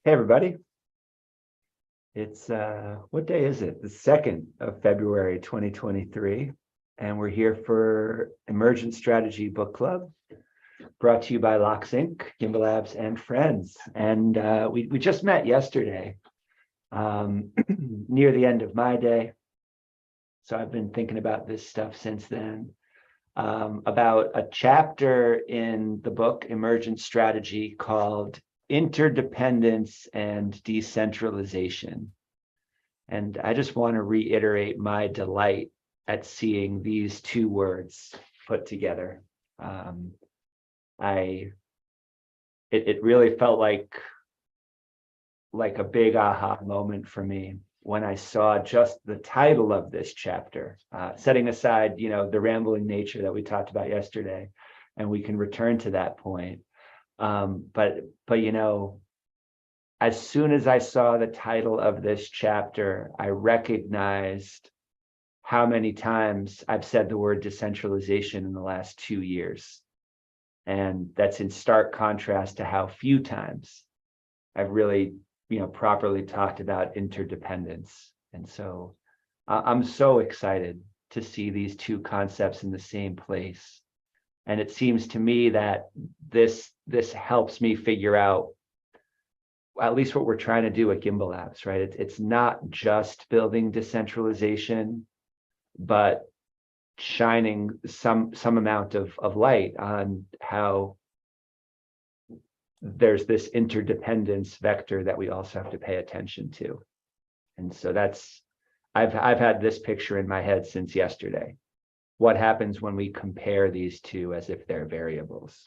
Hey everybody. It's what day is it? The 2nd of February 2023. And we're here for Emergent Strategy Book Club, brought to you by Locks Inc., Gimbal Labs, and friends. And we just met yesterday, near the end of my day. So I've been thinking about this stuff since then, about a chapter in the book Emergent Strategy called Interdependence and Decentralization. And I just want to reiterate my delight at seeing these two words put together. It really felt like a big aha moment for me when I saw just the title of this chapter, setting aside, the rambling nature that we talked about yesterday, and we can return to that point. But as soon as I saw the title of this chapter, I recognized how many times I've said the word decentralization in the last 2 years. And that's in stark contrast to how few times I've really, properly talked about interdependence. And so I'm so excited to see these two concepts in the same place. And it seems to me that this helps me figure out at least what we're trying to do at Gimbal Labs, right? It's not just building decentralization, but shining some amount of light on how there's this interdependence vector that we also have to pay attention to. And so I've had this picture in my head since yesterday. What happens when we compare these two as if they're variables?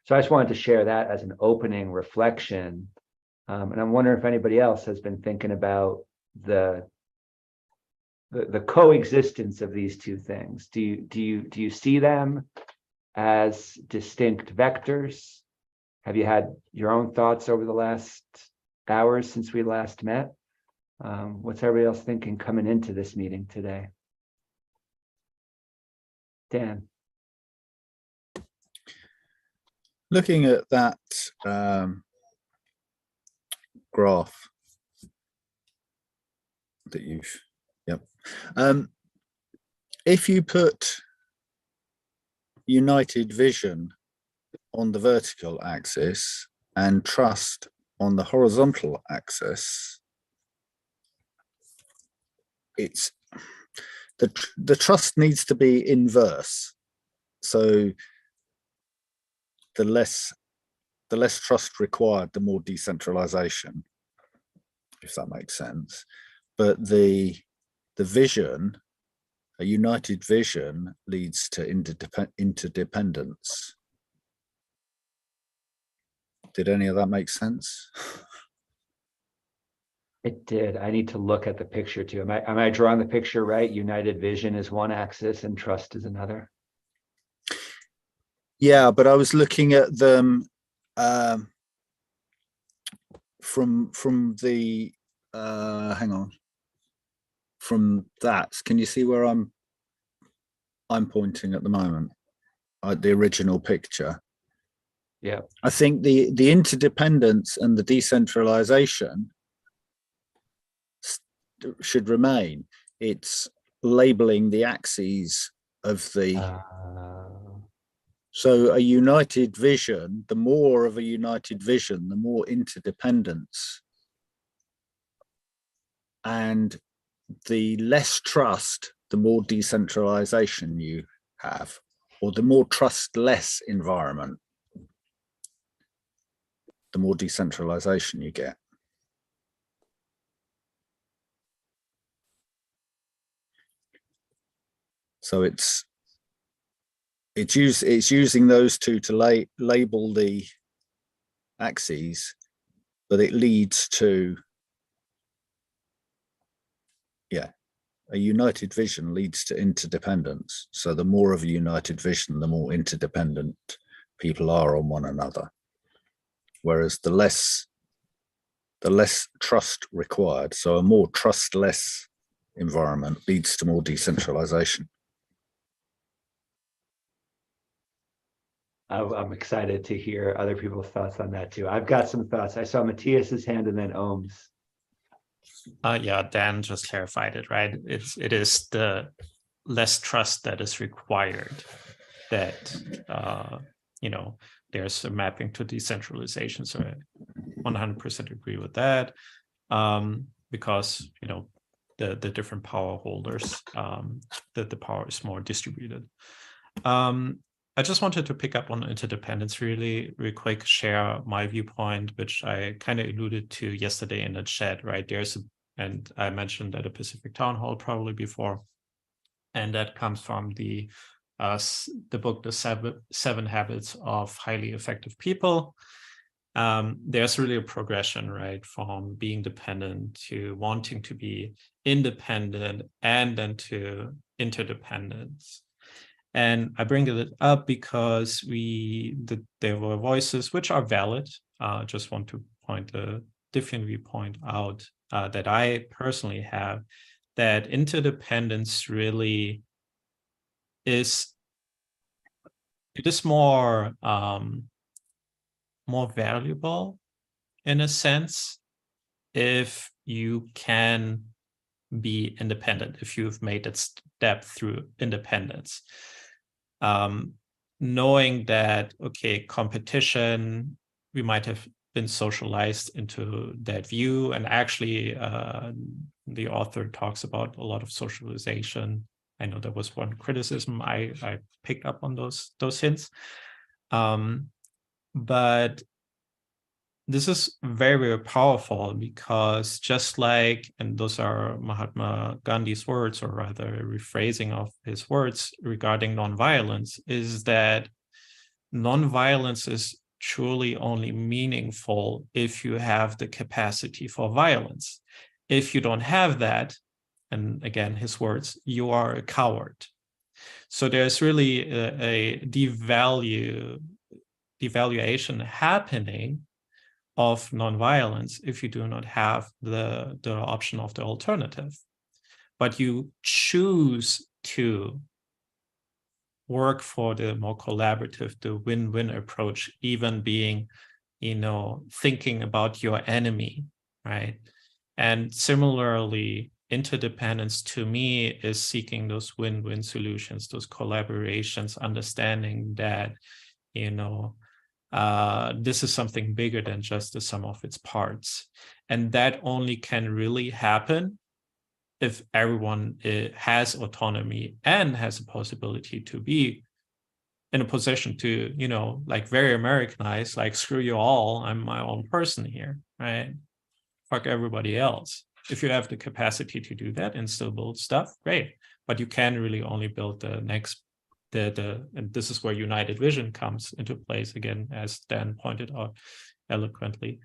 So I just wanted to share that as an opening reflection. And I'm wondering if anybody else has been thinking about the coexistence of these two things. Do you see them as distinct vectors? Have you had your own thoughts over the last hours since we last met? What's everybody else thinking coming into this meeting today? Dan. Looking at that graph that you've, if you put United Vision on the vertical axis and trust on the horizontal axis, it's the trust needs to be inverse. So the less trust required, the more decentralization, if that makes sense. But the vision, a united vision, leads to interdependence. Did any of that make sense? It did. I need to look at the picture too. Am I drawing the picture right? United vision is one axis and trust is another. Yeah, but I was looking at them from the hang on. From that, can you see where I'm pointing at the moment? The original picture. Yeah. I think the interdependence and the decentralization should remain. It's labeling the axes of the so a united vision, the more of a united vision, the more interdependence, and the less trust, the more decentralization you have, or the more trustless environment, the more decentralization you get. So it's using those two to label the axes, but it leads to, a united vision leads to interdependence. So the more of a united vision, the more interdependent people are on one another. Whereas the less trust required, so a more trustless environment leads to more decentralization. I'm excited to hear other people's thoughts on that too. I've got some thoughts. I saw Matthias's hand and then Ohm's. Yeah, Dan just clarified it, right? It is the less trust that is required that there's a mapping to decentralization. So I 100% agree with that, because the different power holders, that the power is more distributed. I just wanted to pick up on interdependence really quick, share my viewpoint, which I kind of alluded to yesterday in the chat, right? And I mentioned at a Pacific Town Hall probably before, and that comes from the book, The Seven Habits of Highly Effective People. There's really a progression, right, from being dependent to wanting to be independent and then to interdependence. And I bring it up because there were voices which are valid. Just want to point a different viewpoint out that I personally have, that interdependence really is more valuable in a sense if you can be independent, if you've made that step through independence. Knowing that, okay, competition, we might have been socialized into that view. And actually, the author talks about a lot of socialization. I know there was one criticism I picked up on those hints. But this is very, very powerful because just like, and those are Mahatma Gandhi's words, or rather a rephrasing of his words regarding nonviolence, is that nonviolence is truly only meaningful if you have the capacity for violence. If you don't have that, and again, his words, you are a coward. So there's really a devaluation happening of nonviolence if you do not have the option of the alternative. But you choose to work for the more collaborative, the win-win approach, even being, thinking about your enemy, right? And similarly, interdependence to me is seeking those win-win solutions, those collaborations, understanding that, this is something bigger than just the sum of its parts. And that only can really happen if everyone has autonomy and has a possibility to be in a position to, like very Americanized, like screw you all, I'm my own person here, right? Fuck everybody else. If you have the capacity to do that and still build stuff, great. But you can really only build the next and this is where United Vision comes into place again, as Dan pointed out eloquently.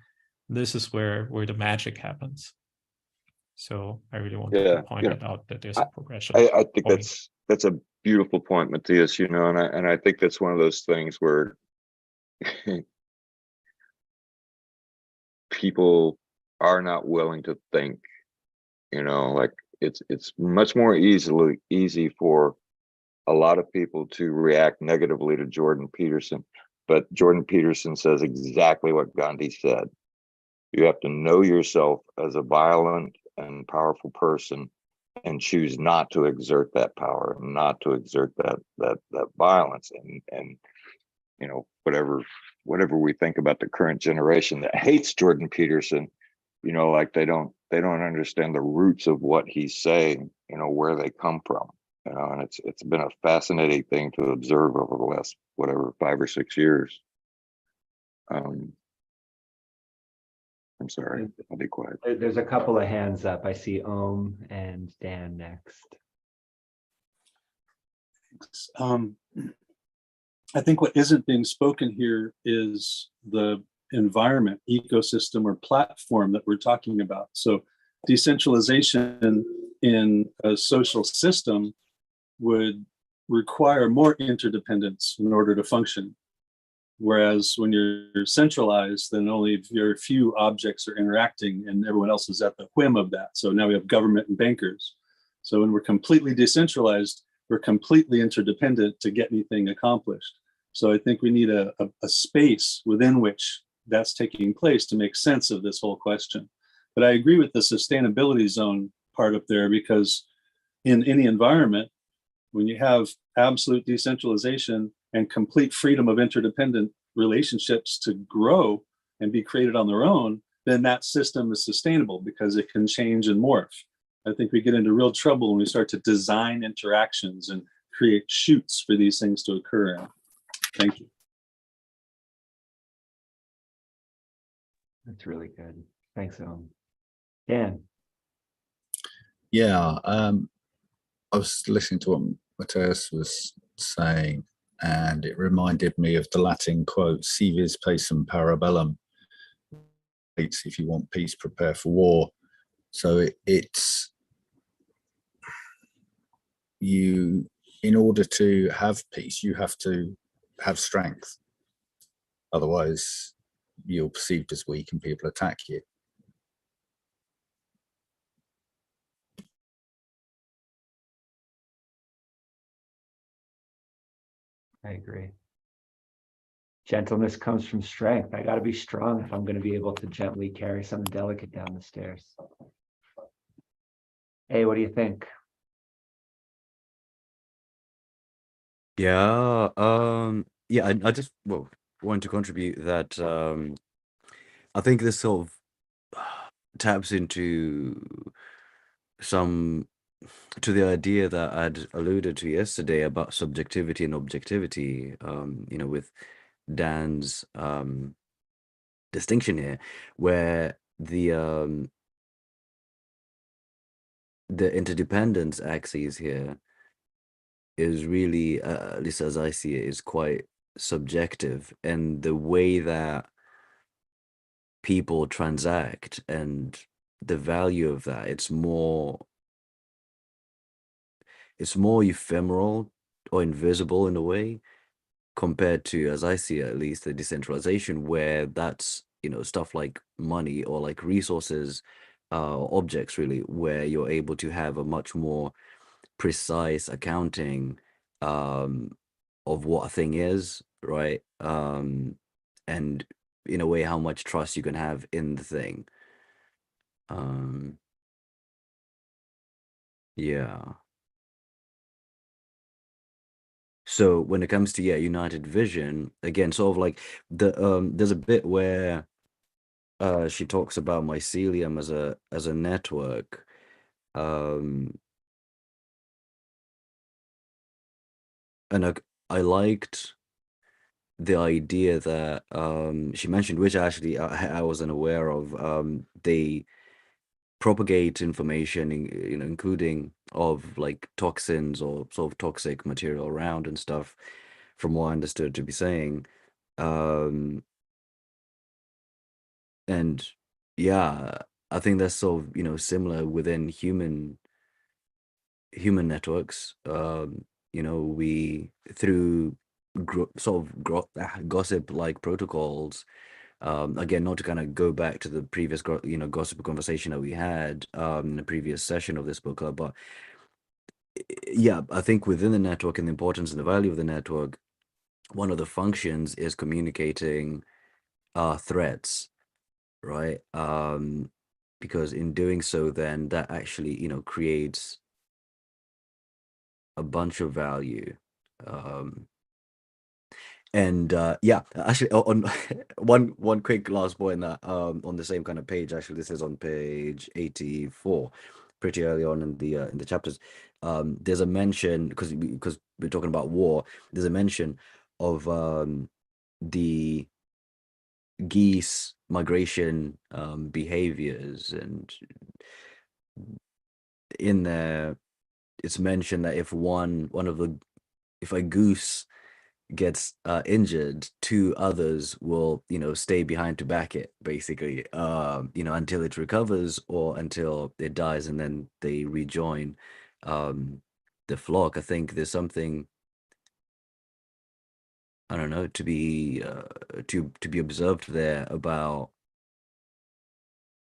This is where the magic happens. So I really wanted to point it out that there's a progression. I think that's a beautiful point, Matthias. And I think that's one of those things where people are not willing to think. Like it's much more easy for a lot of people to react negatively to Jordan Peterson, but Jordan Peterson says exactly what Gandhi said. You have to know yourself as a violent and powerful person and choose not to exert that power, not to exert that violence. And whatever we think about the current generation that hates Jordan Peterson, like they don't understand the roots of what he's saying, where they come from. And it's been a fascinating thing to observe over the last 5 or 6 years. I'm sorry, I'll be quiet. There's a couple of hands up. I see Ohm and Dan next. I think what isn't being spoken here is the environment, ecosystem, or platform that we're talking about. So decentralization in a social system would require more interdependence in order to function. Whereas when you're centralized, then only very few objects are interacting and everyone else is at the whim of that. So now we have government and bankers. So when we're completely decentralized, we're completely interdependent to get anything accomplished. So I think we need a space within which that's taking place to make sense of this whole question. But I agree with the sustainability zone part up there, because in any environment, when you have absolute decentralization and complete freedom of interdependent relationships to grow and be created on their own, then that system is sustainable because it can change and morph. I think we get into real trouble when we start to design interactions and create chutes for these things to occur in. Thank you. That's really good. Thanks, Dan. Yeah, I was listening to what Mateus was saying, and it reminded me of the Latin quote, "Si vis pacem parabellum." If you want peace, prepare for war. So it's you, in order to have peace, you have to have strength. Otherwise, you're perceived as weak and people attack you. I agree. Gentleness comes from strength. I got to be strong if I'm going to be able to gently carry something delicate down the stairs. Hey, what do you think? Yeah, I just want to contribute that I think this sort of taps into the idea that I'd alluded to yesterday about subjectivity and objectivity, with Dan's distinction here, where the interdependence axis here is really, at least as I see it, is quite subjective, and the way that people transact and the value of that, it's more ephemeral or invisible in a way, compared to, as I see it, at least, the decentralization, where that's stuff like money or like resources, objects really, where you're able to have a much more precise accounting of what a thing is, right? And in a way, how much trust you can have in the thing. Yeah. So when it comes to United Vision, again, sort of like there's a bit where she talks about mycelium as a network. And I liked the idea that she mentioned, which actually I wasn't aware of. They propagate information, including of like toxins or sort of toxic material around and stuff, from what I understood to be saying. And yeah, I think that's sort of similar within human networks. We through gossip like protocols. Again, not to kind of go back to the previous gossip conversation that we had in the previous session of this book club, but yeah, I think within the network and the importance and the value of the network, one of the functions is communicating threats, right? Because in doing so, then that actually creates a bunch of value. And yeah, actually, on one quick last point that on the same kind of page, actually, this is on page 84, pretty early on in the chapters. There's a mention, because we're talking about war. There's a mention of the geese migration behaviors, and in there it's mentioned that if if a goose gets injured, two others will stay behind to back it, basically, until it recovers or until it dies, and then they rejoin the flock. I think there's something, I don't know, to be observed there about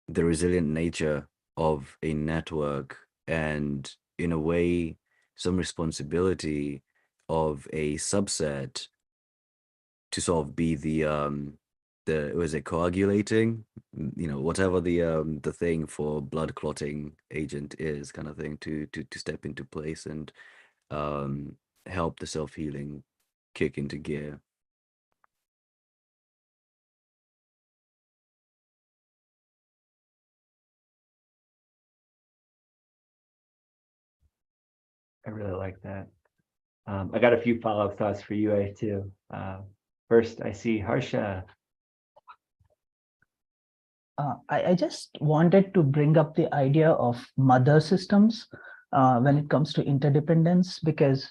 the resilient nature of a network, and in a way some responsibility of a subset to sort of be the was it coagulating, whatever the thing for blood clotting agent is, kind of thing, to step into place and help the self-healing kick into gear. I really like that. I got a few follow-up thoughts for you, too. First, I see Harsha. I just wanted to bring up the idea of mother systems when it comes to interdependence, because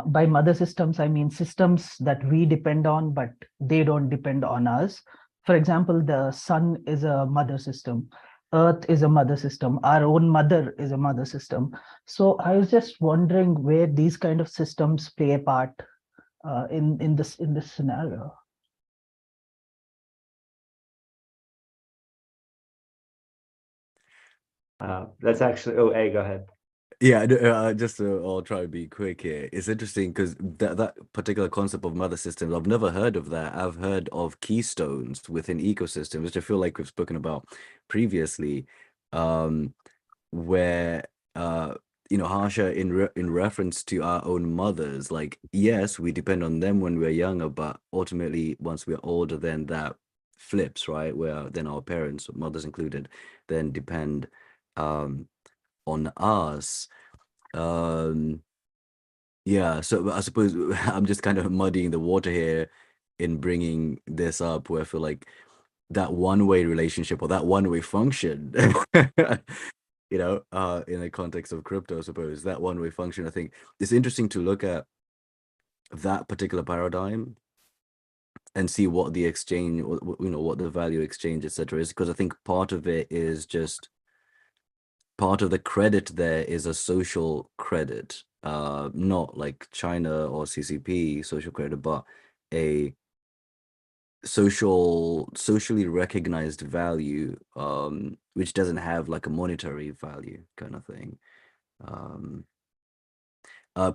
by mother systems, I mean systems that we depend on, but they don't depend on us. For example, the sun is a mother system. Earth is a mother system. Our own mother is a mother system. So I was just wondering where these kind of systems play a part in this scenario. That's actually, oh, A, go ahead. Yeah, I'll try to be quick here. It's interesting because that particular concept of mother systems, I've never heard of that. I've heard of keystones within ecosystems, which I feel like we've spoken about previously, where Harsha, in reference to our own mothers, like, yes, we depend on them when we're younger, but ultimately once we're older, then that flips, right? Where then our parents, mothers included, then depend on us. Yeah, so I suppose I'm just kind of muddying the water here in bringing this up, where I feel like that one-way relationship or that one-way function, in the context of crypto, I suppose that one-way function, I think it's interesting to look at that particular paradigm and see what the exchange, what the value exchange, etc., is, because I think part of it is just part of the credit there is a social credit, not like China or CCP social credit, but a socially recognized value, which doesn't have like a monetary value kind of thing.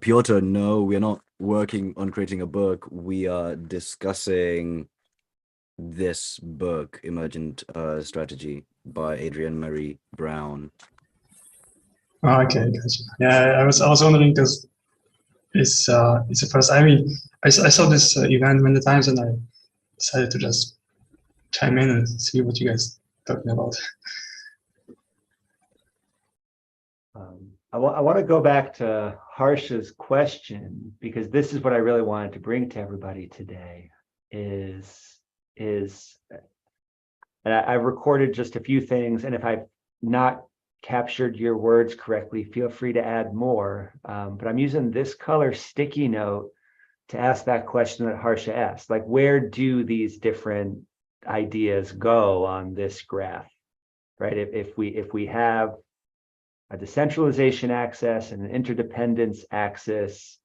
Piotr, no, we're not working on creating a book. We are discussing this book, Emergent Strategy by Adrienne Marie Brown. Oh, okay, gotcha. Yeah, I was wondering because it's the first. I mean, I saw this event many times, and I decided to just chime in and see what you guys talking about. I want to go back to Harsha's question, because this is what I really wanted to bring to everybody today is, and I've recorded just a few things, and if I've not captured your words correctly, feel free to add more. But I'm using this color sticky note to ask that question that Harsha asked, like, where do these different ideas go on this graph, right? If we have a decentralization axis and an interdependence axis,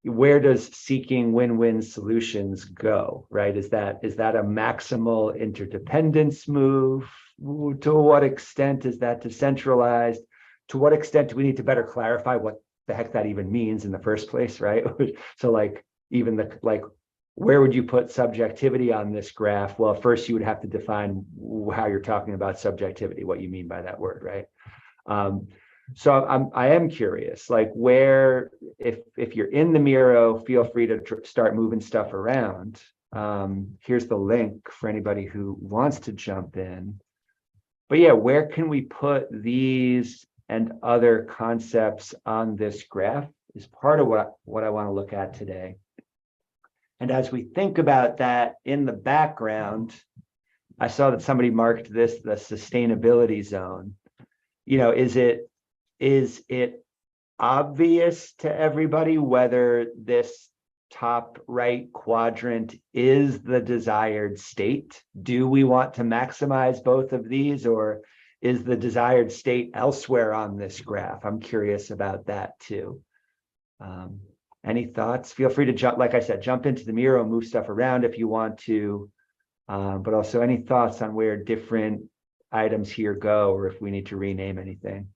where does seeking win-win solutions go, right? Is that a maximal interdependence move? To what extent is that decentralized? To what extent do we need to better clarify what the heck that even means in the first place, right? So like, even where would you put subjectivity on this graph? Well, first you would have to define how you're talking about subjectivity, what you mean by that word, right? So I am curious, like, where, if you're in the Miro, feel free to start moving stuff around. Here's the link for anybody who wants to jump in. But yeah, where can we put these and other concepts on this graph is part of what I want to look at today. And as we think about that in the background, I saw that somebody marked this the sustainability zone. Is it obvious to everybody whether this top right quadrant is the desired state? Do we want to maximize both of these, or is the desired state elsewhere on this graph? I'm curious about that too. Any thoughts? Feel free to jump, like I said, jump into the Miro, move stuff around if you want to, but also any thoughts on where different items here go, or if we need to rename anything.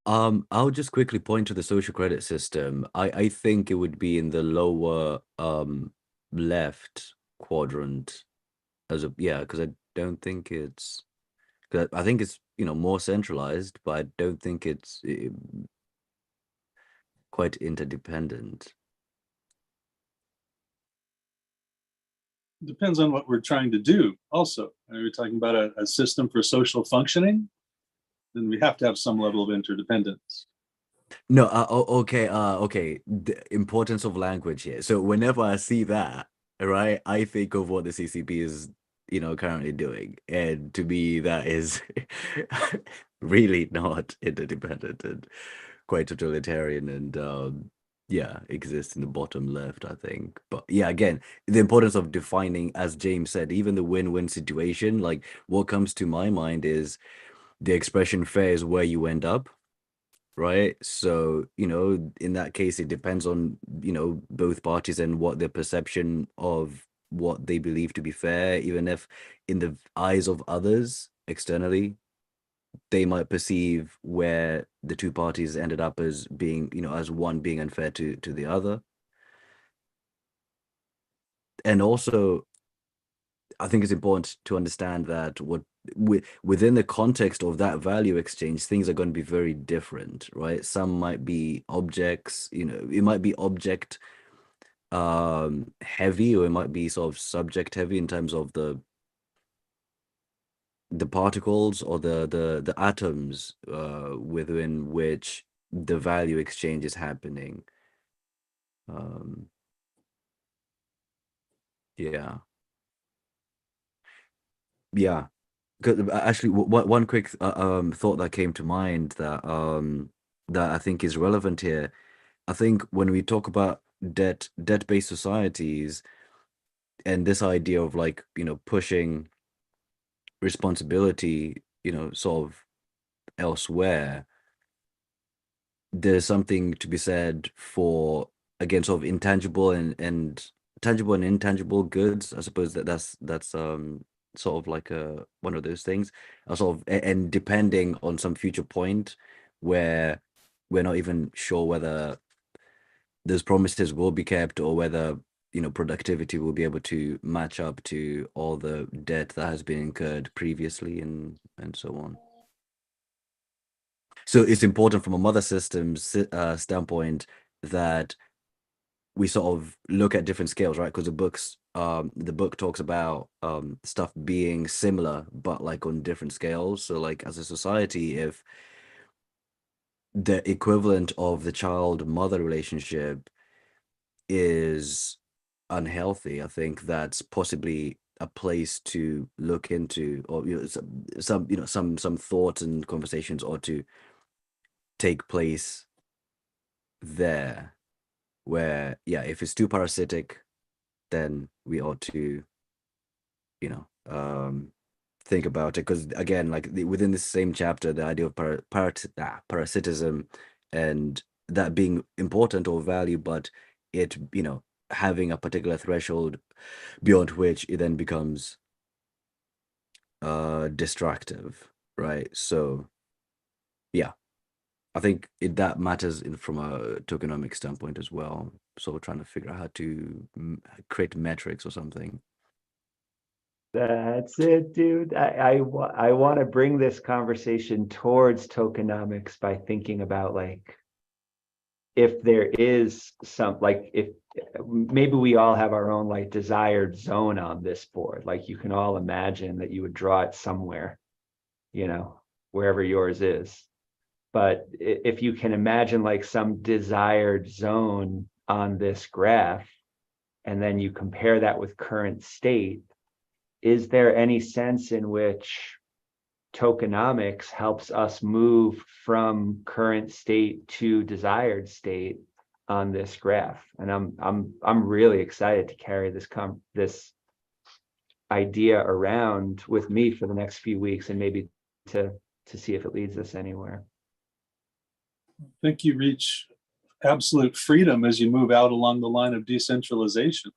I'll just quickly point to the social credit system. I think it would be in the lower left quadrant as a yeah, because I don't think it's 'cause I think it's more centralized, but I don't think it's quite interdependent. Depends on what we're trying to do also. Are we talking about a system for social functioning? Then we have to have some level of interdependence. No, okay. The importance of language here. So whenever I see that, right, I think of what the CCP is, currently doing, and to me, that is really not interdependent and quite totalitarian, and yeah, exists in the bottom left, I think. But yeah, again, the importance of defining, as James said, even the win-win situation. Like, what comes to my mind is the expression "fair is where you end up." Right. So, in that case, it depends on, both parties and what their perception of what they believe to be fair, even if in the eyes of others externally, they might perceive where the two parties ended up as being, as one being unfair to the other. And also, I think it's important to understand that within the context of that value exchange, things are going to be very different, right? Some might be objects, it might be object heavy, or it might be sort of subject heavy in terms of the particles or the atoms within which the value exchange is happening. Yeah. Yeah. Actually, one quick thought that came to mind that I think is relevant here. I think when we talk about debt-based societies, and this idea of, like, pushing responsibility, sort of elsewhere, there's something to be said for, again, sort of intangible and tangible and intangible goods. I suppose that's sort of like one of those things. Sort of, and depending on some future point where we're not even sure whether those promises will be kept, or whether productivity will be able to match up to all the debt that has been incurred previously, and so on. So it's important from a mother systems standpoint that we sort of look at different scales, right? Because the book talks about stuff being similar, but like on different scales. So, like, as a society, if the equivalent of the child-mother relationship is unhealthy, I think that's possibly a place to look into, or some thoughts and conversations ought to take place there, where, yeah, if it's too parasitic, then we ought to think about it, because, again, like, within the same chapter, the idea of parasitism, and that being important or value, but it having a particular threshold beyond which it then becomes destructive, right? So yeah, I think that matters from a tokenomic standpoint as well. So we're trying to figure out how to create metrics or something. That's it, dude. I want to bring this conversation towards tokenomics by thinking about, like, if there is some, like, if maybe we all have our own, like, desired zone on this board. Like, you can all imagine that you would draw it somewhere, wherever yours is. But if you can imagine, like, some desired zone on this graph, and then you compare that with current state, is there any sense in which tokenomics helps us move from current state to desired state on this graph? And I'm really excited to carry this idea around with me for the next few weeks, and maybe to see if it leads us anywhere. I think you reach absolute freedom as you move out along the line of decentralization.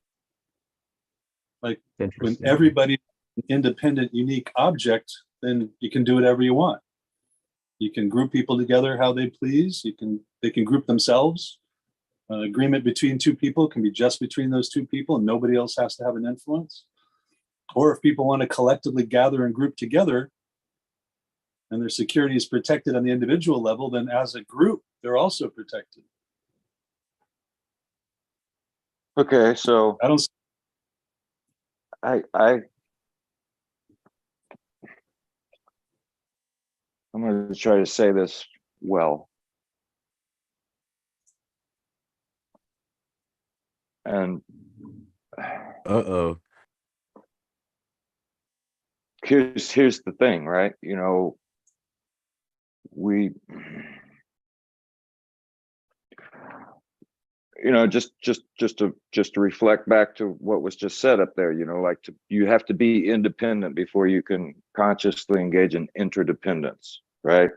Like, when everybody's an independent, unique object, then you can do whatever you want. You can group people together how they please. They can group themselves. An agreement between two people can be just between those two people and nobody else has to have an influence. Or if people want to collectively gather and group together and their security is protected on the individual level, then as a group, they're also protected. Okay, so I don't. I'm going to try to say this well. And Uh-oh. here's the thing, right? You know, we, you know, just to reflect back to what was just said up there, you know, like you have to be independent before you can consciously engage in interdependence, right?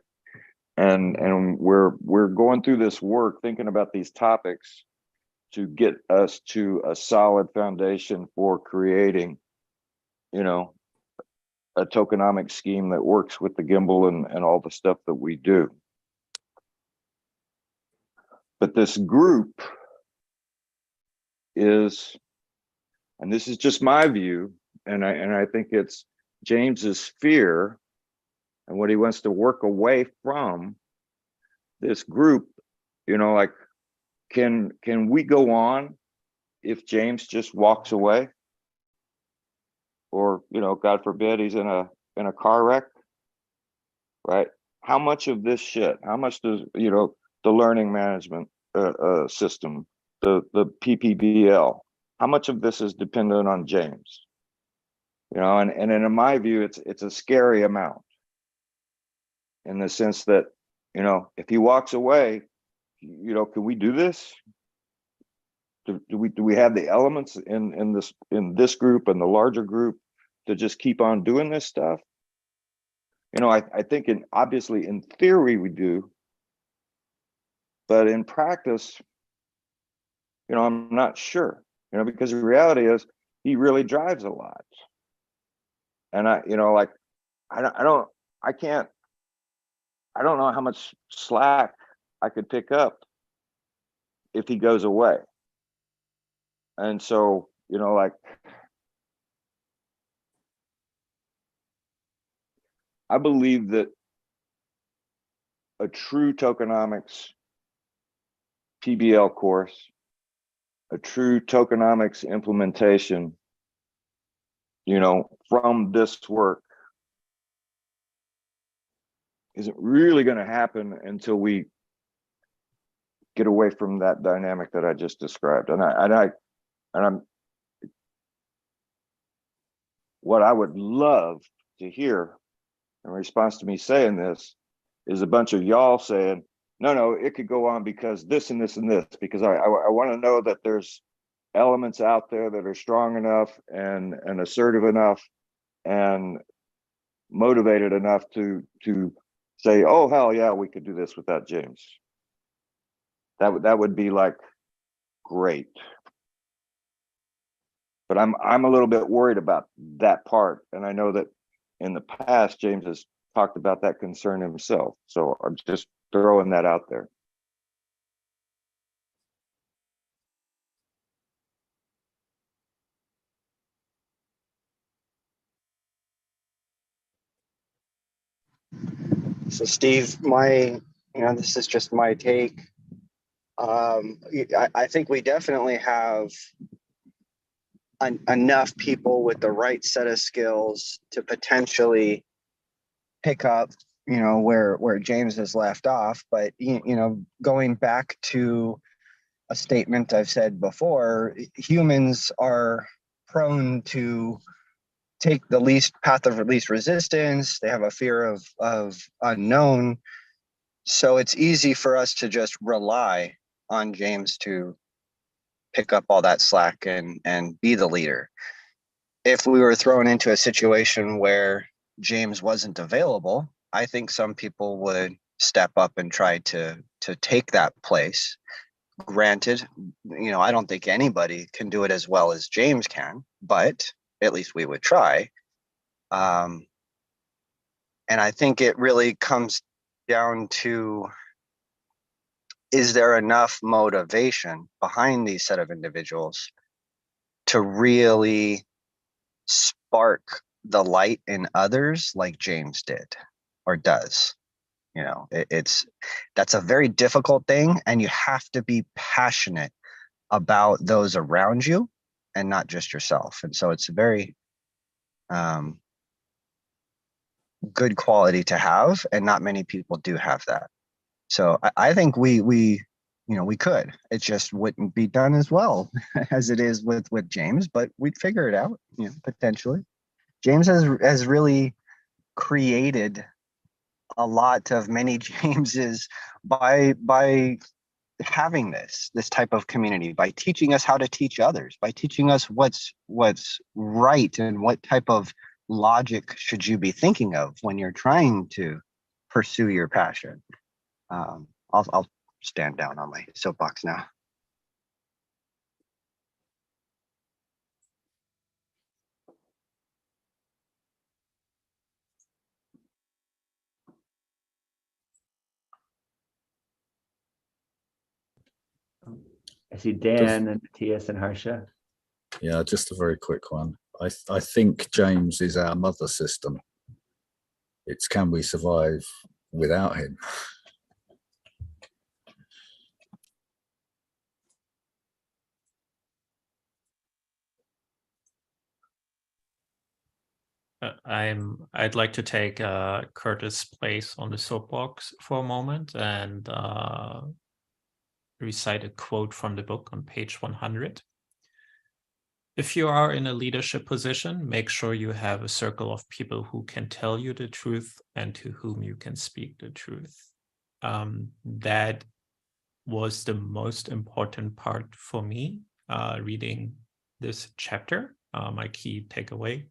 And we're going through this work thinking about these topics to get us to a solid foundation for creating, you know, a tokenomic scheme that works with the gimbal and all the stuff that we do. But this group is, and this is just my view, and I think it's James's fear and what he wants to work away from this group, you know, like, can we go on if James just walks away? Or, you know, God forbid he's in a car wreck, right? How much of this shit, how much does, you know, the learning management system, the PPBL, how much of this is dependent on James? You know, and in my view, it's a scary amount, in the sense that, you know, if he walks away, you know, can we do this? Do we have the elements in this group and the larger group to just keep on doing this stuff? You know, I think obviously in theory we do, but in practice, you know, I'm not sure, you know, because the reality is he really drives a lot. And you know, like, I don't know how much slack I could pick up if he goes away. And so, you know, like, I believe that a true tokenomics PBL course, a true tokenomics implementation, you know, from this work isn't really going to happen until we get away from that dynamic that I just described. And I'm what I would love to hear in response to me saying this is a bunch of y'all saying, no, it could go on because this and this and this, because I want to know that there's elements out there that are strong enough and assertive enough and motivated enough to say, oh, hell yeah, we could do this without James. That would be like great. But I'm a little bit worried about that part. And I know that in the past, James has talked about that concern himself. So I'm just throwing that out there. So Steve, this is just my take. I think we definitely have enough people with the right set of skills to potentially pick up, where James has left off. But, going back to a statement I've said before, humans are prone to take the path of least resistance. They have a fear of unknown. So it's easy for us to just rely on James to pick up all that slack and be the leader. If we were thrown into a situation where James wasn't available, I think some people would step up and try to take that place. Granted, I don't think anybody can do it as well as James can, but at least we would try. And I think it really comes down to, is there enough motivation behind these set of individuals to really spark the light in others like James did or does? You know, that's a very difficult thing, and you have to be passionate about those around you and not just yourself. And so it's a very good quality to have, and not many people do have that. So I think we could. It just wouldn't be done as well as it is with James, but we'd figure it out, potentially. James has really created a lot of many Jameses by having this type of community, by teaching us how to teach others, by teaching us what's right and what type of logic should you be thinking of when you're trying to pursue your passion. I'll stand down on my soapbox now. I see Dan and Matthias and Harsha. Yeah, just a very quick one. I think James is our mother system. It's can we survive without him? I'd like to take Curtis' place on the soapbox for a moment and recite a quote from the book on page 100. If you are in a leadership position, make sure you have a circle of people who can tell you the truth and to whom you can speak the truth. That was the most important part for me reading this chapter, my key takeaway.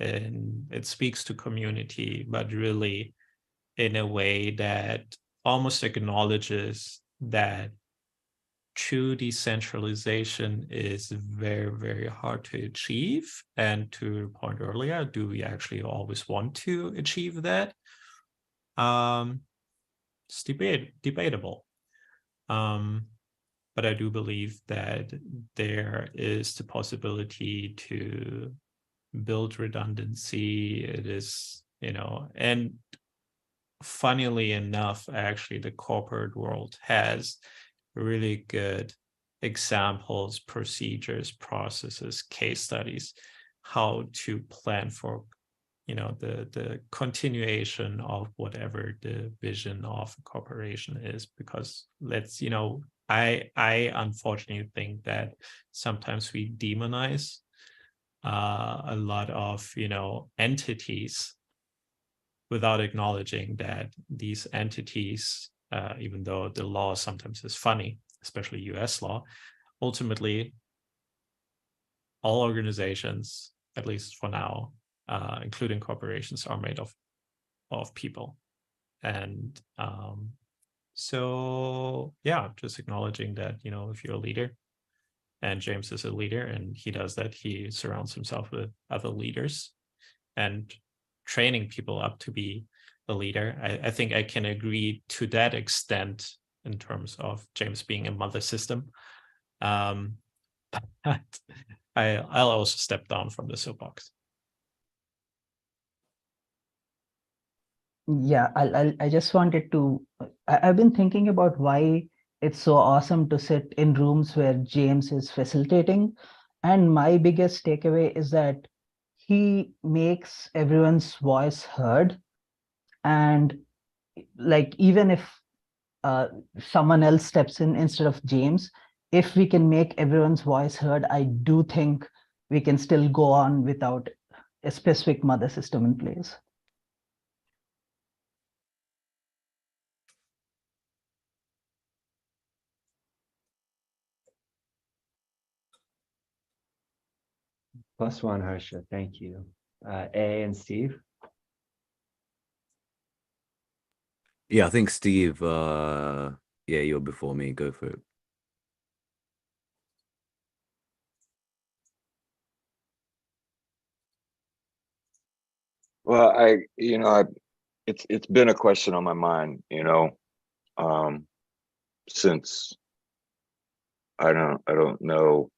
And it speaks to community, but really in a way that almost acknowledges that true decentralization is very, very hard to achieve. And to your point earlier, do we actually always want to achieve that? It's debatable. But I do believe that there is the possibility to build redundancy. It is, and funnily enough, actually, the corporate world has really good examples, procedures, processes, case studies, how to plan for, the continuation of whatever the vision of a corporation is. Because I unfortunately think that sometimes we demonize a lot of entities without acknowledging that these entities, even though the law sometimes is funny, especially US law, ultimately all organizations, at least for now, including corporations, are made of people. And so yeah, just acknowledging that, if you're a leader, and James is a leader, and he does that. He surrounds himself with other leaders and training people up to be a leader. I think I can agree to that extent in terms of James being a mother system. I'll also step down from the soapbox. Yeah, I just wanted to, I've been thinking about why it's so awesome to sit in rooms where James is facilitating. And my biggest takeaway is that he makes everyone's voice heard. And like, even if someone else steps in instead of James, if we can make everyone's voice heard, I do think we can still go on without a specific mother system in place. +1, Harsha. Thank you. A and Steve. Yeah, I think Steve, yeah, you're before me. Go for it. Well, I it's been a question on my mind, since I don't know,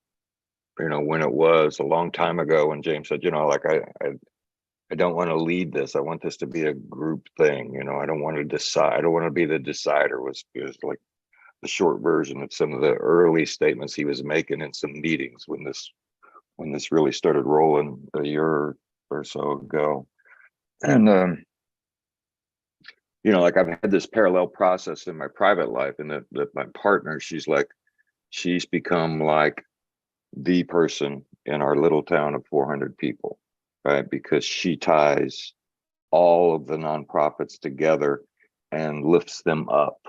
when it was a long time ago when James said, like I don't want to lead this. I want this to be a group thing. I don't want to decide. I don't want to be the decider was like the short version of some of the early statements he was making in some meetings when this really started rolling a year or so ago. And like I've had this parallel process in my private life, and that my partner, she's become like the person in our little town of 400 people, right? Because she ties all of the nonprofits together and lifts them up.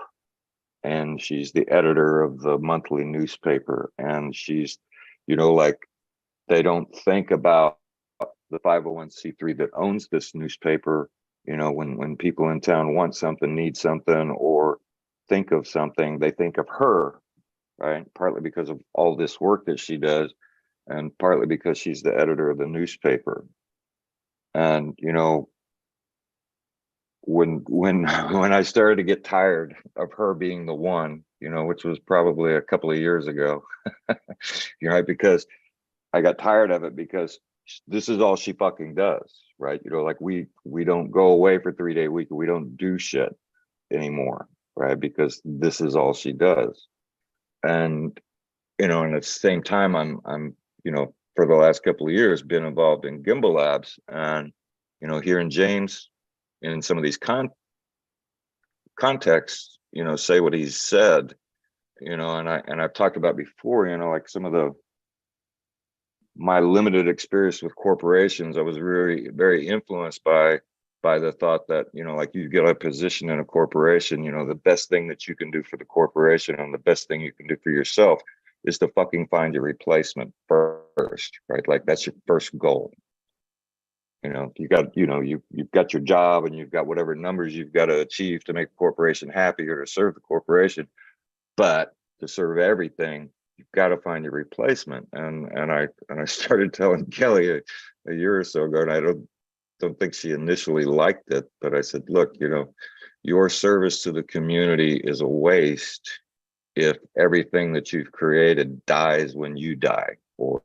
And she's the editor of the monthly newspaper. And she's, like they don't think about the 501c3 that owns this newspaper. When people in town want something, need something, or think of something, they think of her, right? Partly because of all this work that she does, and partly because she's the editor of the newspaper. And when I started to get tired of her being the one, which was probably a couple of years ago, right? Because I got tired of it, because this is all she fucking does, right? Like we don't go away for 3-day week. We don't do shit anymore, right? Because this is all she does. And and at the same time, I'm for the last couple of years been involved in Gimbal Labs, and hearing James in some of these contexts, say what he's said, and I've talked about before, like some of my limited experience with corporations. I was very, very influenced by the thought that, like you get a position in a corporation, the best thing that you can do for the corporation and the best thing you can do for yourself is to fucking find your replacement first, right? Like that's your first goal. You got, you've got your job and you've got whatever numbers you've got to achieve to make the corporation happy or to serve the corporation. But to serve everything, you've got to find your replacement. And I started telling Kelly a year or so ago, and I don't think she initially liked it, but I said, look, your service to the community is a waste if everything that you've created dies when you die, or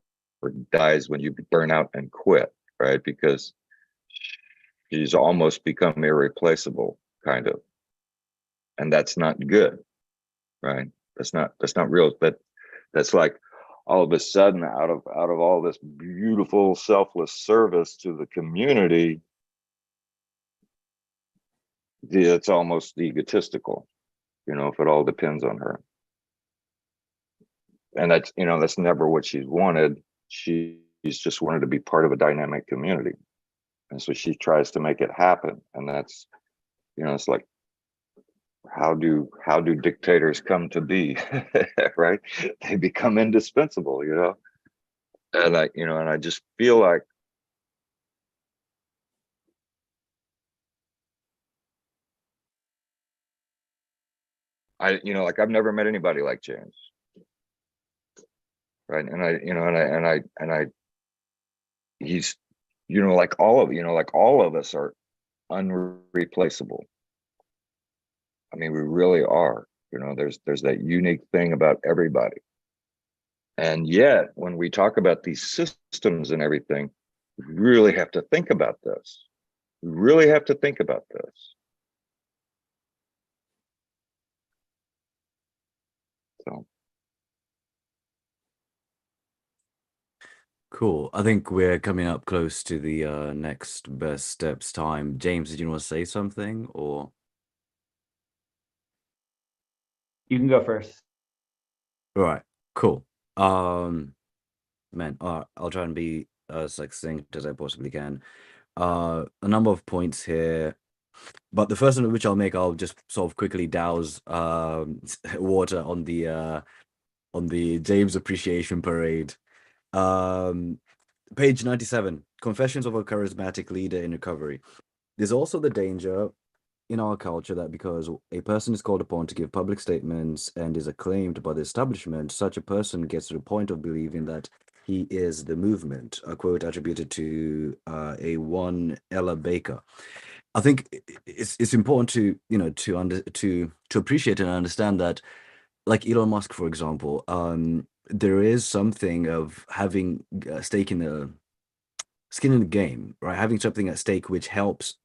dies when you burn out and quit, right? Because she's almost become irreplaceable, kind of. And that's not good, right? That's not real. But that's like all of a sudden, out of all this beautiful selfless service to the community, it's almost egotistical, if it all depends on her. And that's never what she's wanted. She's just wanted to be part of a dynamic community. And so she tries to make it happen. And that's, it's like, how do dictators come to be? Right? They become indispensable, and I just feel like like I've never met anybody like James, right? And he's like all of us are unreplaceable. I mean, we really are. There's that unique thing about everybody. And yet, when we talk about these systems and everything, we really have to think about this. We really have to think about this. So. Cool. I think we're coming up close to the next best steps time. James, did you want to say something, or? You can go first. All right, cool. Man, I'll try and be as succinct as I possibly can. A number of points here, but the first one of which I'll just sort of quickly douse water on the James Appreciation Parade. Page 97, Confessions of a Charismatic Leader in Recovery. There's also the danger in our culture that because a person is called upon to give public statements and is acclaimed by the establishment, such a person gets to the point of believing that he is the movement, a quote attributed to a one Ella Baker. I think it's important to, you know, to appreciate and understand that, like Elon Musk, for example, there is something of having a stake in the skin in the game, right? Having something at stake which helps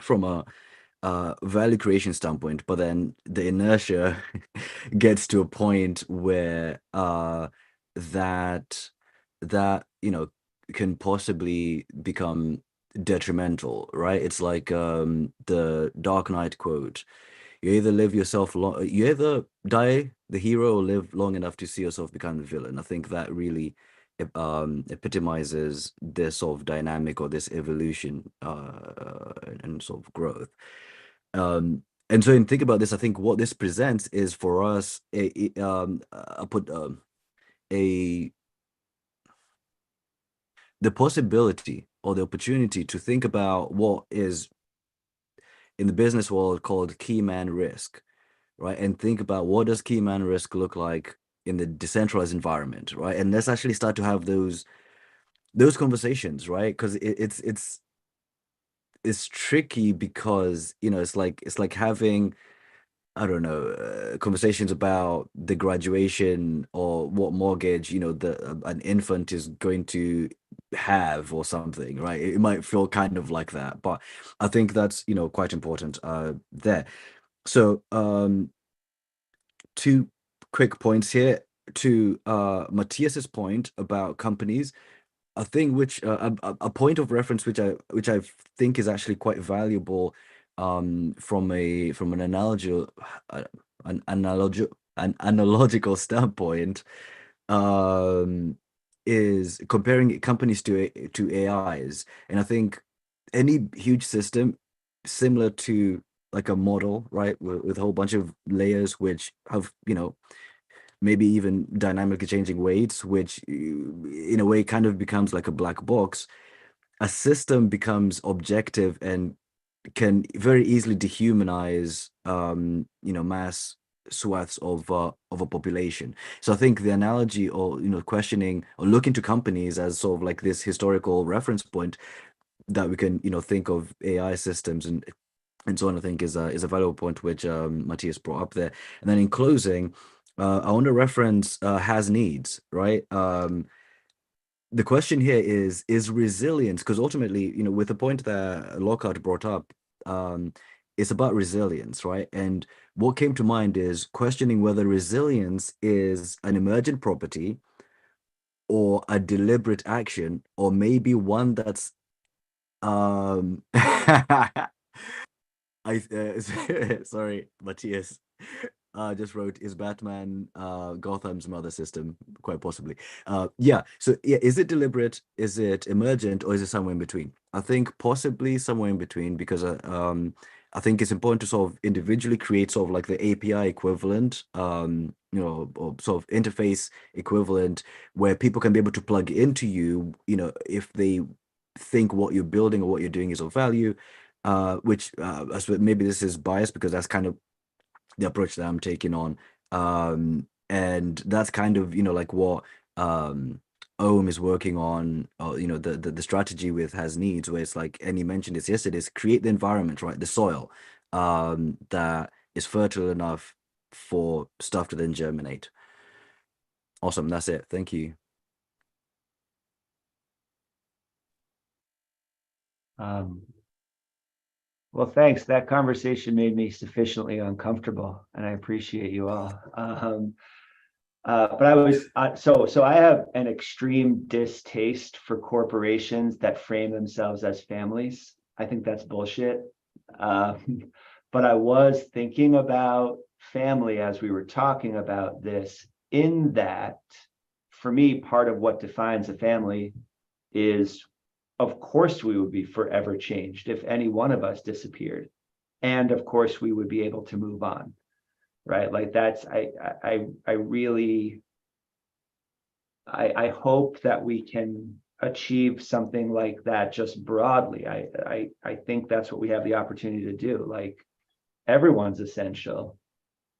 from a value creation standpoint, but then the inertia gets to a point where that you know, can possibly become detrimental, right? It's like the Dark Knight quote: you either live yourself long, you either die the hero or live long enough to see yourself become the villain. I think that really epitomizes this sort of dynamic or this evolution and sort of growth. And so in think about this, I think what this presents is for us a the possibility or the opportunity to think about what is in the business world called key man risk, right? And think about what does key man risk look like in the decentralized environment, right? And let's actually start to have those conversations, right? Because it's tricky because, you know, it's like having, I don't know, conversations about the graduation or what mortgage, you know, an infant is going to have or something, right? It might feel kind of like that, but I think that's, you know, quite important there. So two quick points here to Matthias's point about companies. A thing which a point of reference which I think is actually quite valuable from an analogical standpoint is comparing companies to AIs. And I think any huge system similar to like a model, right, with a whole bunch of layers which have, you know, maybe even dynamically changing weights, which in a way kind of becomes like a black box. A system becomes objective and can very easily dehumanize, you know, mass swaths of a population. So I think the analogy, or, you know, questioning or looking to companies as sort of like this historical reference point that we can, you know, think of AI systems and so on, I think is a valuable point which Matthias brought up there. And then in closing, I want to reference has needs, right? The question here is resilience, because ultimately, you know, with the point that Lockhart brought up, it's about resilience, right? And what came to mind is questioning whether resilience is an emergent property or a deliberate action, or maybe one that's I sorry, Matthias just wrote, is Batman Gotham's mother system? Quite possibly. Yeah. So yeah, is it deliberate? Is it emergent, or is it somewhere in between? I think possibly somewhere in between, because I think it's important to sort of individually create sort of like the API equivalent, you know, or sort of interface equivalent where people can be able to plug into you, you know, if they think what you're building or what you're doing is of value, which I suppose maybe this is biased because that's kind of the approach that I'm taking on. And that's kind of, you know, like what Ohm is working on, or, you know, the strategy with has needs, where it's like, and you mentioned this yesterday, is create the environment, right? The soil that is fertile enough for stuff to then germinate. Awesome. That's it. Thank you. Well, thanks. That conversation made me sufficiently uncomfortable, and I appreciate you all. But I was so I have an extreme distaste for corporations that frame themselves as families. I think that's bullshit. But I was thinking about family as we were talking about this, in that, for me, part of what defines a family is, of course, we would be forever changed if any one of us disappeared. And of course, we would be able to move on, right? Like that's, I really, I hope that we can achieve something like that just broadly. I think that's what we have the opportunity to do. Like, everyone's essential.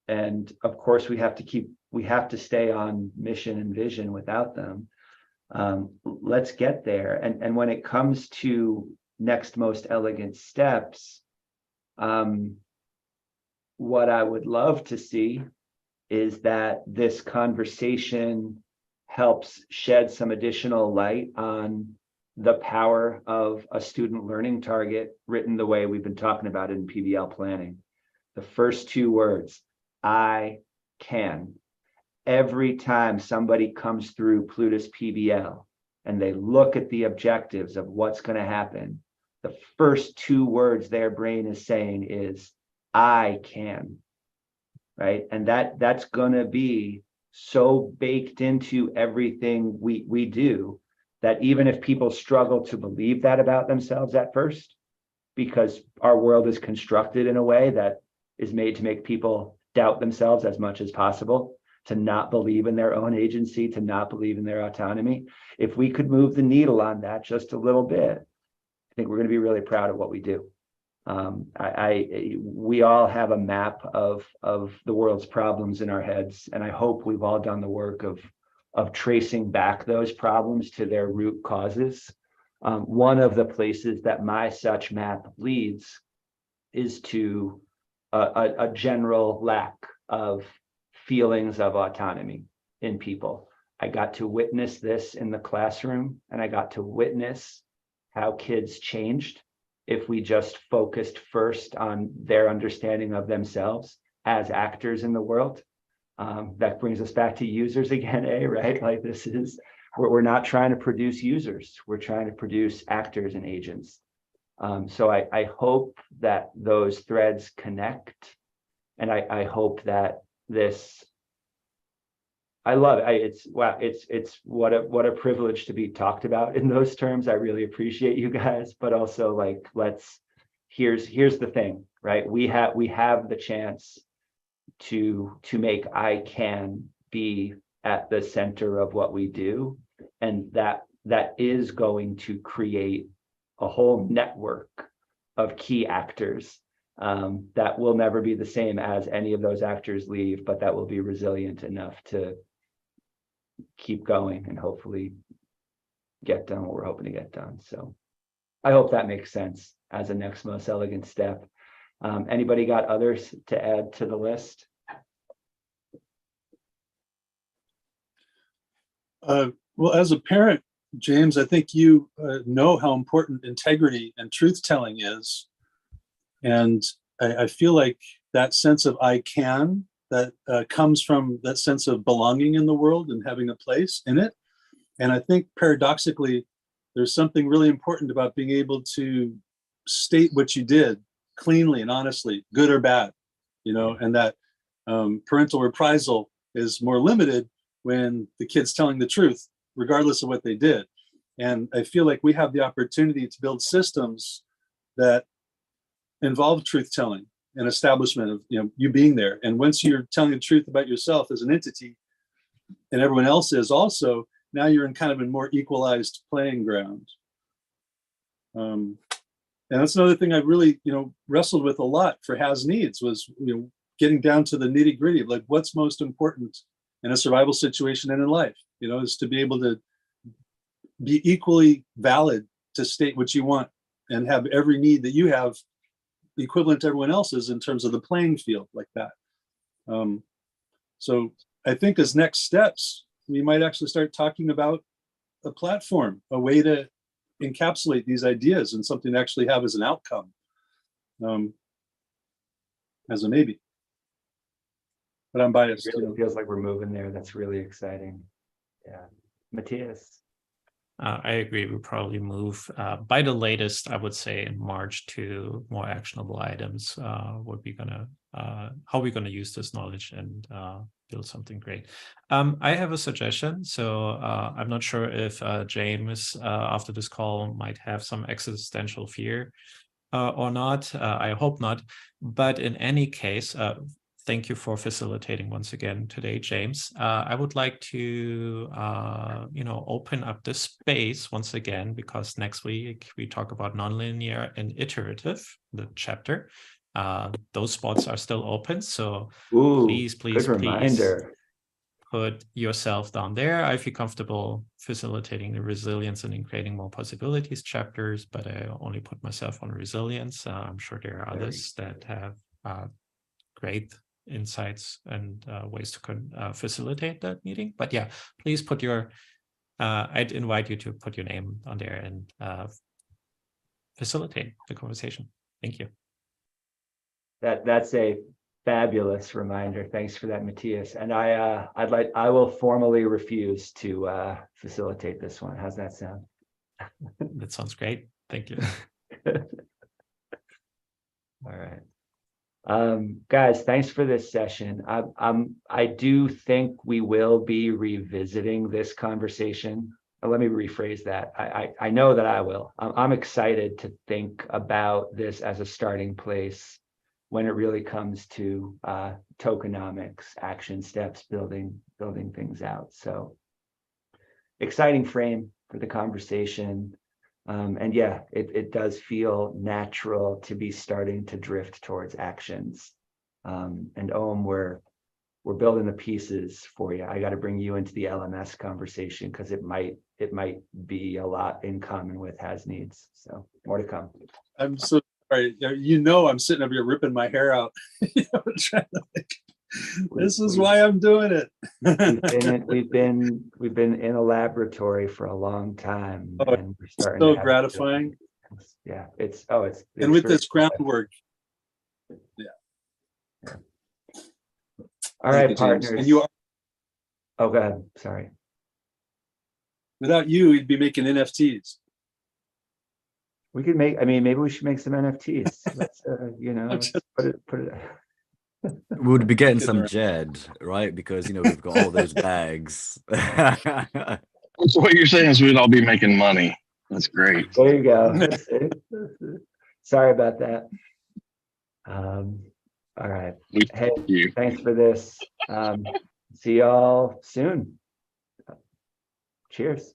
And of course, we have to stay on mission and vision without them. Let's get there. And when it comes to next most elegant steps, What I would love to see is that this conversation helps shed some additional light on the power of a student learning target written the way we've been talking about it in PBL planning. The first two words, I can. Every time somebody comes through Plutus PBL and they look at the objectives of what's going to happen, the first two words their brain is saying is, I can, right? And that's going to be so baked into everything we do that even if people struggle to believe that about themselves at first, because our world is constructed in a way that is made to make people doubt themselves as much as possible, to not believe in their own agency, to not believe in their autonomy. If we could move the needle on that just a little bit, I think we're going to be really proud of what we do. We all have a map of the world's problems in our heads, and I hope we've all done the work of tracing back those problems to their root causes. One of the places that my such map leads is to a general lack of feelings of autonomy in people. I got to witness this in the classroom, and I got to witness how kids changed if we just focused first on their understanding of themselves as actors in the world. That brings us back to users again, right? Like this is, we're not trying to produce users, we're trying to produce actors and agents. So I hope that those threads connect, and I hope that this, I love it. It's wow. It's what a privilege to be talked about in those terms. I really appreciate you guys, but also like here's the thing, right? We have the chance to make I can be at the center of what we do, and that is going to create a whole network of key actors that will never be the same as any of those actors leave, but that will be resilient enough to keep going and hopefully get done what we're hoping to get done. So I hope that makes sense as a next most elegant step. Anybody got others to add to the list? Well, as a parent, James, I think you know how important integrity and truth-telling is. And I feel like that sense of I can, that comes from that sense of belonging in the world and having a place in it. And I think paradoxically, there's something really important about being able to state what you did cleanly and honestly, good or bad, and that parental reprisal is more limited when the kid's telling the truth, regardless of what they did. And I feel like we have the opportunity to build systems that involve truth-telling and establishment of you being there. And once you're telling the truth about yourself as an entity, and everyone else is also, now you're in kind of a more equalized playing ground. And that's another thing I really wrestled with a lot for Has Needs was getting down to the nitty-gritty of like what's most important in a survival situation and in life, is to be able to be equally valid to state what you want and have every need that you have equivalent to everyone else's in terms of the playing field like that. So I think as next steps, we might actually start talking about a platform, a way to encapsulate these ideas and something to actually have as an outcome, as a maybe. But I'm biased. It really feels like we're moving there. That's really exciting. Yeah. Matthias. I agree. We'll probably move by the latest, I would say in March, to more actionable items. What we're gonna, how we're gonna use this knowledge and build something great. I have a suggestion. So I'm not sure if James, after this call, might have some existential fear or not. I hope not. But in any case, thank you for facilitating once again today, James. I would like to, open up this space once again, because next week we talk about nonlinear and iterative, the chapter. Those spots are still open, so Ooh, please good reminder. put yourself down there. I feel comfortable facilitating the resilience and in creating more possibilities chapters, but I only put myself on resilience. I'm sure there are others that have great insights and ways to facilitate that meeting. But yeah, please put your, I'd invite you to put your name on there and facilitate the conversation. Thank you. That's a fabulous reminder. Thanks for that, Matthias. And I will formally refuse to facilitate this one. How's that sound? That sounds great. Thank you. All right. Guys, thanks for this session. I do think we will be revisiting this conversation. Let me rephrase that. I know that I will. I'm excited to think about this as a starting place when it really comes to tokenomics, action steps, building things out. So exciting frame for the conversation. And yeah, it does feel natural to be starting to drift towards actions. And Om, we're building the pieces for you. I got to bring you into the LMS conversation because it might be a lot in common with has needs. So more to come. I'm so sorry. You know, I'm sitting up here ripping my hair out. Trying to this is why I'm doing it. we've been in a laboratory for a long time, Oh, and we're starting. So to have gratifying. Yeah, it's and with this groundwork. Yeah. All right, partners. And you are. Oh, go ahead. Sorry. Without you, we'd be making NFTs. We could make. I mean, maybe we should make some NFTs. Let's, put it. We would be getting some Jed, right? Because we've got all those bags. So what you're saying is we'd all be making money. That's great. There you go. Sorry about that. All right. Hey, thanks for this. See y'all soon. Cheers.